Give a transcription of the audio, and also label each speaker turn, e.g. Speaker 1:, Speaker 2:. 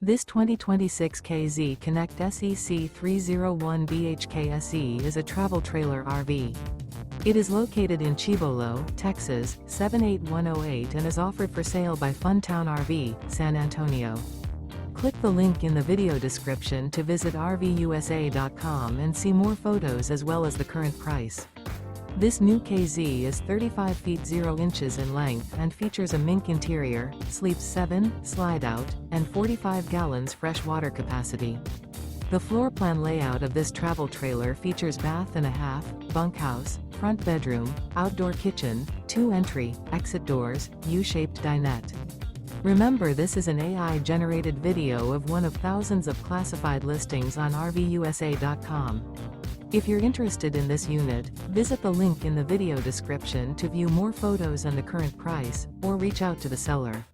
Speaker 1: This 2026 K-Z Connect SE C301BHKSE is a travel trailer RV. It is located in Cibolo, Texas, 78108 and is offered for sale by Funtown RV, San Antonio. Click the link in the video description to visit RVUSA.com and see more photos as well as the current price. This new K-Z is 35 feet 0 inches in length and features a MINK interior, sleeps 7, slide-out, and 45 gallons fresh water capacity. The floor plan layout of this travel trailer features bath and a half, bunkhouse, front bedroom, outdoor kitchen, 2 entry, exit doors, U-shaped dinette. Remember, this is an AI-generated video of one of thousands of classified listings on RVUSA.com. If you're interested in this unit, visit the link in the video description to view more photos and the current price, or reach out to the seller.